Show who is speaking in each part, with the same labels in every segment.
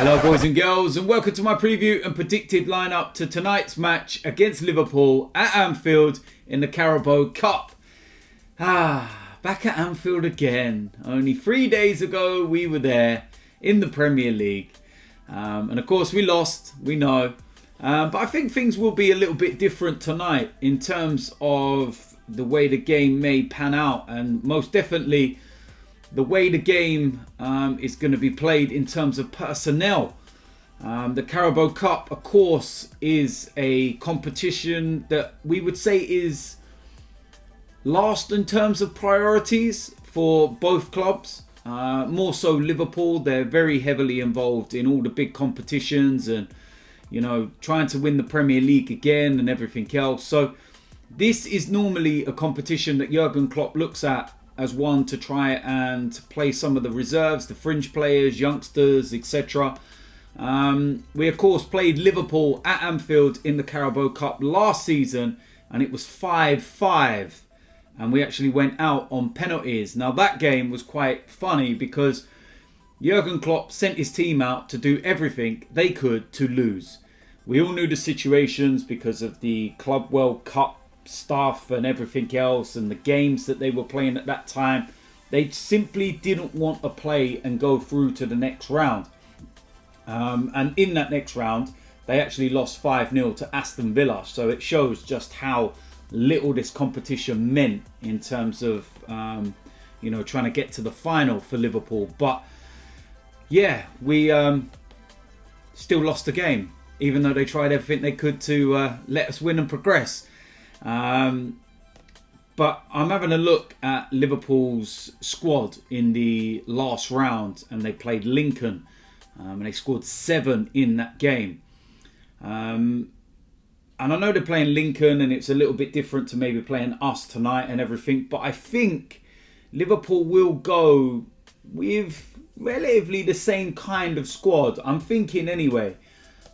Speaker 1: Hello boys and girls, and welcome to my preview and predicted lineup to tonight's match against Liverpool at Anfield in the Carabao Cup. Back at Anfield again. Only 3 days ago we were there in the Premier League. And of course we lost, we know. But I think things will be a little bit different tonight in terms of the way the game may pan out, and most definitely the way the game is going to be played in terms of personnel. The Carabao Cup, of course, is a competition that we would say is last in terms of priorities for both clubs. More so Liverpool. They're very heavily involved in all the big competitions and, you know, trying to win the Premier League again and everything else. So this is normally a competition that Jurgen Klopp looks at as one to try and play some of the reserves, the fringe players, youngsters, etc. We of course played Liverpool at Anfield in the Carabao Cup last season, and it was 5-5, and we actually went out on penalties. Now that game was quite funny because Jurgen Klopp sent his team out to do everything they could to lose. We all knew the situations because of the Club World Cup stuff and everything else and the games that they were playing at that time. They simply didn't want to play and go through to the next round. And in that next round, they actually lost 5-0 to Aston Villa. So it shows just how little this competition meant in terms of, trying to get to the final for Liverpool. But yeah, we still lost the game, even though they tried everything they could to let us win and progress. But I'm having a look at Liverpool's squad in the last round, and they played Lincoln, and they scored 7 in that game. And I know they're playing Lincoln, and it's a little bit different to maybe playing us tonight and everything, but I think Liverpool will go with relatively the same kind of squad. I'm thinking anyway.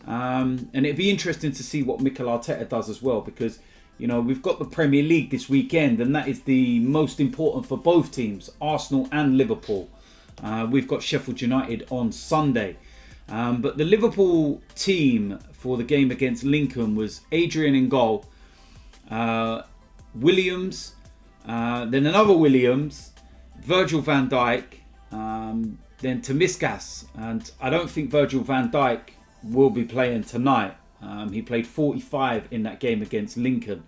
Speaker 1: And it'd be interesting to see what Mikel Arteta does as well, because you know, we've got the Premier League this weekend, and that is the most important for both teams, Arsenal and Liverpool. We've got Sheffield United on Sunday. But the Liverpool team for the game against Lincoln was Adrian in goal, Williams, then another Williams, Virgil van Dijk, then Tomiskas. And I don't think Virgil van Dijk will be playing tonight. He played 45 in that game against Lincoln.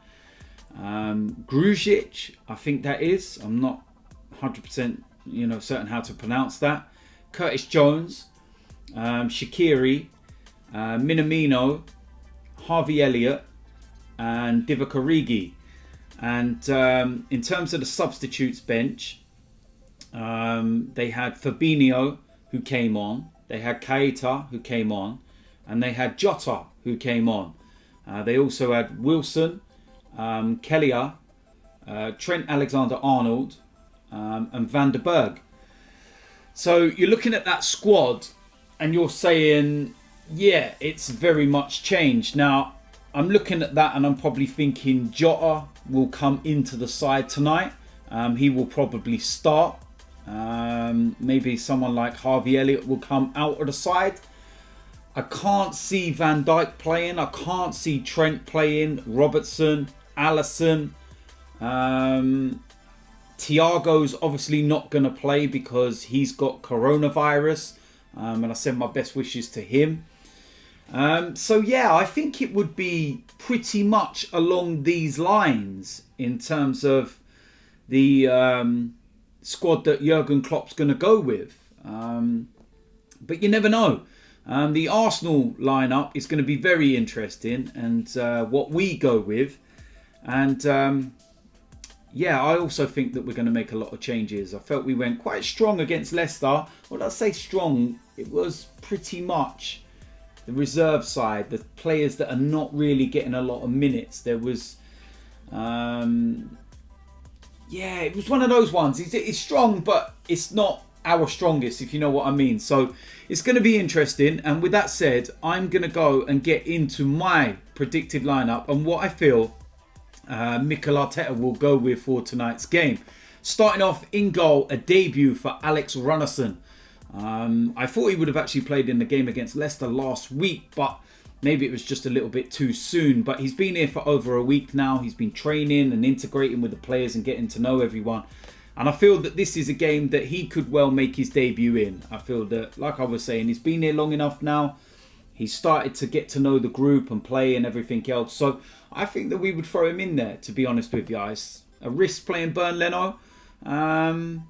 Speaker 1: Grujic, I think that is. I'm not 100% certain how to pronounce that. Curtis Jones, Shaqiri, Minamino, Harvey Elliott, and Divock Origi. And in terms of the substitutes bench, they had Fabinho, who came on. They had Keita, who came on. And they had Jota, who came on. They also had Wilson, Kelleher, Trent Alexander-Arnold, and Van der Berg. So you're looking at that squad and you're saying, yeah, it's very much changed. Now, I'm looking at that and I'm probably thinking Jota will come into the side tonight. He will probably start. Maybe someone like Harvey Elliott will come out of the side. I can't see Van Dijk playing. I can't see Trent playing. Robertson, Alisson. Thiago's obviously not going to play because he's got coronavirus. And I send my best wishes to him. So yeah, I think it would be pretty much along these lines in terms of the squad that Jurgen Klopp's going to go with. But you never know. The Arsenal lineup is going to be very interesting, and what we go with. And yeah, I also think that we're going to make a lot of changes. I felt we went quite strong against Leicester. When I say strong, it was pretty much the reserve side, the players that are not really getting a lot of minutes. There was, it was one of those ones. It's strong, but it's not our strongest, if you know what I mean. So it's going to be interesting. And with that said, I'm going to go and get into my predicted lineup and what I feel Mikel Arteta will go with for tonight's game. Starting off in goal, a debut for Alex Runarsson. I thought he would have actually played in the game against Leicester last week, but maybe it was just a little bit too soon. But he's been here for over a week now. He's been training and integrating with the players and getting to know everyone. And I feel that this is a game that he could well make his debut in. I feel that, like I was saying, he's been here long enough now. He's started to get to know the group and play and everything else. So I think that we would throw him in there, to be honest with you guys. A risk playing Burn Leno. And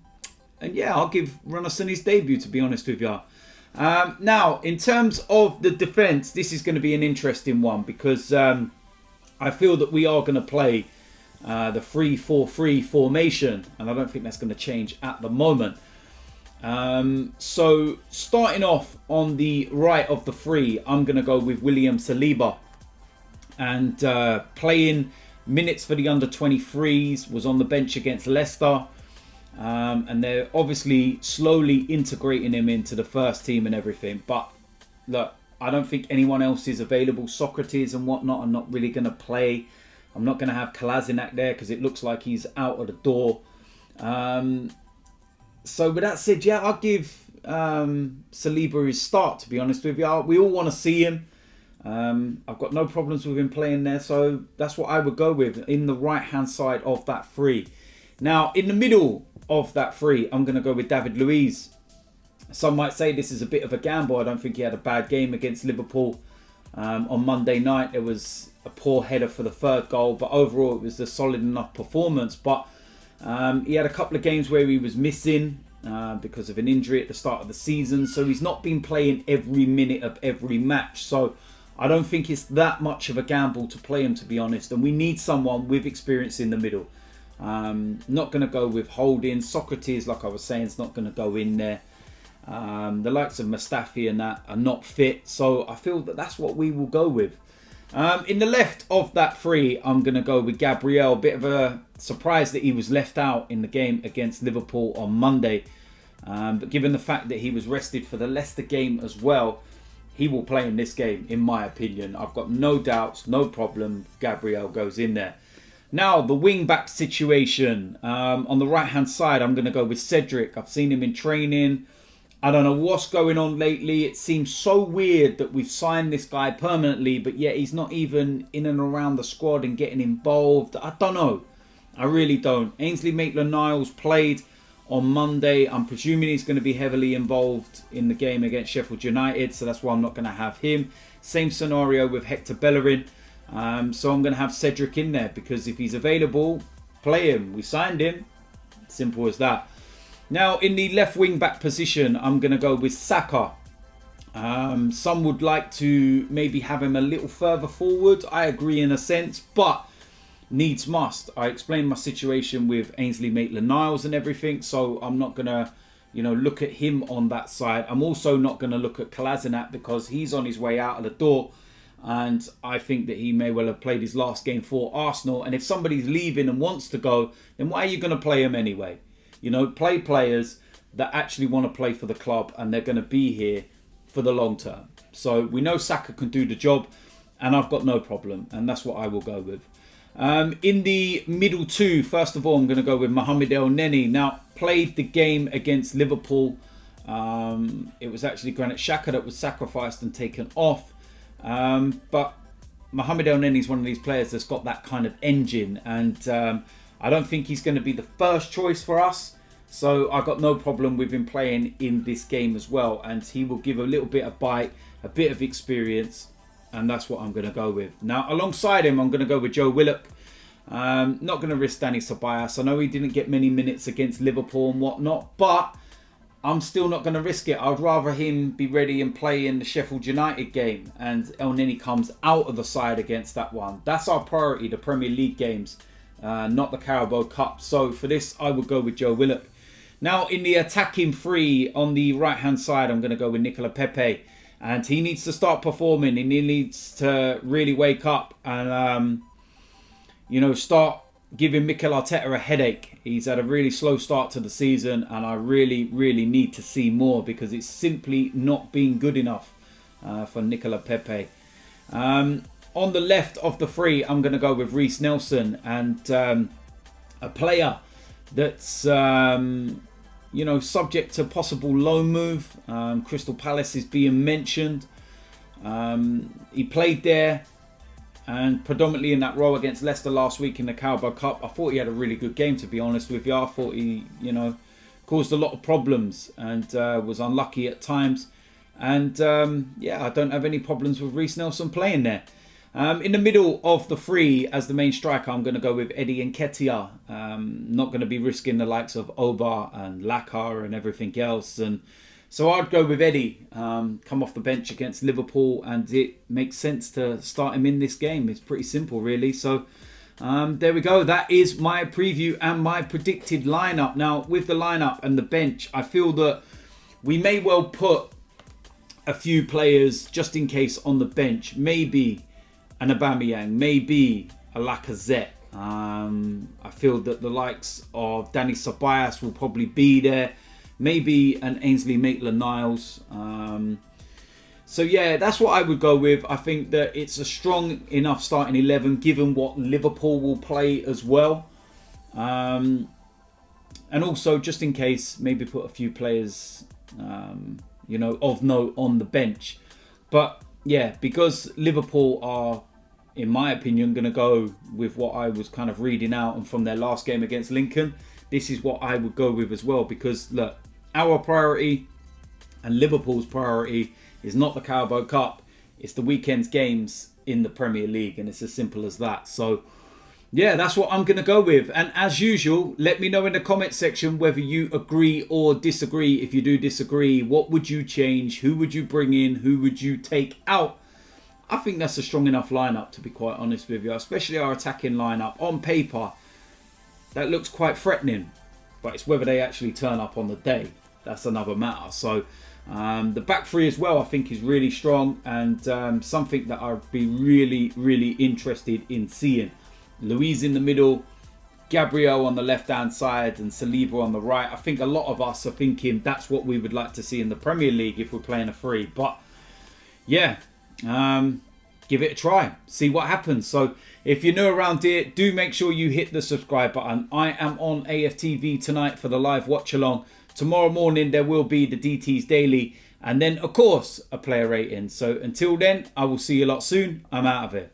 Speaker 1: yeah, I'll give Runarsson his debut, to be honest with you. Now, in terms of the defence, this is going to be an interesting one because I feel that we are going to play the 3-4-3 formation, and I don't think that's going to change at the moment. So starting off on the right of the three, I'm going to go with William Saliba, and playing minutes for the under-23s, was on the bench against Leicester, and they're obviously slowly integrating him into the first team and everything. But look, I don't think anyone else is available. Sokratis and whatnot are not really going to play. I'm not going to have Kolasinac there because it looks like he's out of the door. So with that said, yeah, I'll give Saliba his start, to be honest with you. We all want to see him. I've got no problems with him playing there, so that's what I would go with in the right-hand side of that three. Now, in the middle of that three, I'm going to go with David Luiz. Some might say this is a bit of a gamble. I don't think he had a bad game against Liverpool on Monday night. It was a poor header for the third goal, but overall it was a solid enough performance. But he had a couple of games where he was missing because of an injury at the start of the season. So he's not been playing every minute of every match. So I don't think it's that much of a gamble to play him, to be honest. And we need someone with experience in the middle. Not going to go with Holding. Sokratis, like I was saying, is not going to go in there. The likes of Mustafi and that are not fit. So I feel that that's what we will go with. In the left of that three, I'm going to go with Gabriel. Bit of a surprise that he was left out in the game against Liverpool on Monday. But given the fact that he was rested for the Leicester game as well, he will play in this game, in my opinion. I've got no doubts, no problem. Gabriel goes in there. Now, the wing-back situation. On the right-hand side, I'm going to go with Cedric. I've seen him in training. I don't know what's going on lately. It seems so weird that we've signed this guy permanently, but yet he's not even in and around the squad and getting involved. I don't know. I really don't. Ainsley Maitland-Niles played on Monday. I'm presuming he's going to be heavily involved in the game against Sheffield United, so that's why I'm not going to have him. Same scenario with Hector Bellerin. So I'm going to have Cedric in there because if he's available, play him. We signed him. Simple as that. Now, in the left wing back position, I'm going to go with Saka. Some would like to maybe have him a little further forward. I agree in a sense, but needs must. I explained my situation with Ainsley Maitland-Niles and everything, so I'm not going to, look at him on that side. I'm also not going to look at Kolasinac because he's on his way out of the door. And I think that he may well have played his last game for Arsenal. And if somebody's leaving and wants to go, then why are you going to play him anyway? Play players that actually want to play for the club and they're going to be here for the long term. So we know Saka can do the job and I've got no problem. And that's what I will go with. In the middle two, first of all, I'm going to go with Mohamed El Neni. Now, played the game against Liverpool. It was actually Granit Xhaka that was sacrificed and taken off. But Mohamed El Neni is one of these players that's got that kind of engine. And I don't think he's going to be the first choice for us. So I got no problem with him playing in this game as well. And he will give a little bit of bite, a bit of experience. And that's what I'm going to go with. Now, alongside him, I'm going to go with Joe Willock. Not going to risk Danny Ceballos. I know he didn't get many minutes against Liverpool and whatnot. But I'm still not going to risk it. I'd rather him be ready and play in the Sheffield United game. And El Neni comes out of the side against that one. That's our priority, the Premier League games. Not the Carabao Cup. So for this, I would go with Joe Willock. Now, in the attacking three on the right-hand side, I'm going to go with Nicola Pepe. And he needs to start performing. He needs to really wake up and, start giving Mikel Arteta a headache. He's had a really slow start to the season. And I really, really need to see more because it's simply not been good enough for Nicola Pepe. On the left of the three, I'm going to go with Reiss Nelson. And a player that's you know, subject to possible loan move. Crystal Palace is being mentioned. He played there and predominantly in that role against Leicester last week in the Carabao Cup. I thought he had a really good game, to be honest with you. I thought he, you know, caused a lot of problems and was unlucky at times. And yeah, I don't have any problems with Reece Nelson playing there. In the middle of the three as the main striker, I'm going to go with Eddie Nketiah. Not going to be risking the likes of Oba and Lacazette and everything else. And so I'd go with Eddie, come off the bench against Liverpool, and it makes sense to start him in this game. It's pretty simple, really. So there we go. That is my preview and my predicted lineup. Now, with the lineup and the bench, I feel that we may well put a few players just in case on the bench. Maybe an Aubameyang, maybe a Lacazette. I feel that the likes of Dani Ceballos will probably be there. Maybe an Ainsley Maitland-Niles. So yeah, that's what I would go with. I think that it's a strong enough starting 11 given what Liverpool will play as well. And also, just in case, maybe put a few players, you know, of note on the bench. But yeah, because Liverpool are, in my opinion, going to go with what I was kind of reading out and from their last game against Lincoln, this is what I would go with as well. Because look, our priority and Liverpool's priority is not the Carabao Cup, it's the weekend's games in the Premier League, and it's as simple as that. So yeah, that's what I'm going to go with. And as usual, let me know in the comment section whether you agree or disagree. If you do disagree, what would you change? Who would you bring in? Who would you take out? I think that's a strong enough lineup, to be quite honest with you, especially our attacking lineup. On paper, that looks quite threatening, but it's whether they actually turn up on the day. That's another matter. So the back three as well, I think, is really strong, and something that I'd be really, really interested in seeing. Luiz in the middle, Gabriel on the left-hand side, and Saliba on the right. I think a lot of us are thinking that's what we would like to see in the Premier League if we're playing a three. But yeah, give it a try, see what happens. So if you're new around here, do make sure you hit the subscribe button. I am on AFTV tonight for the live watch along. Tomorrow morning there will be the DTs daily, and then of course a player rating. So until then, I will see you a lot soon. I'm out of it.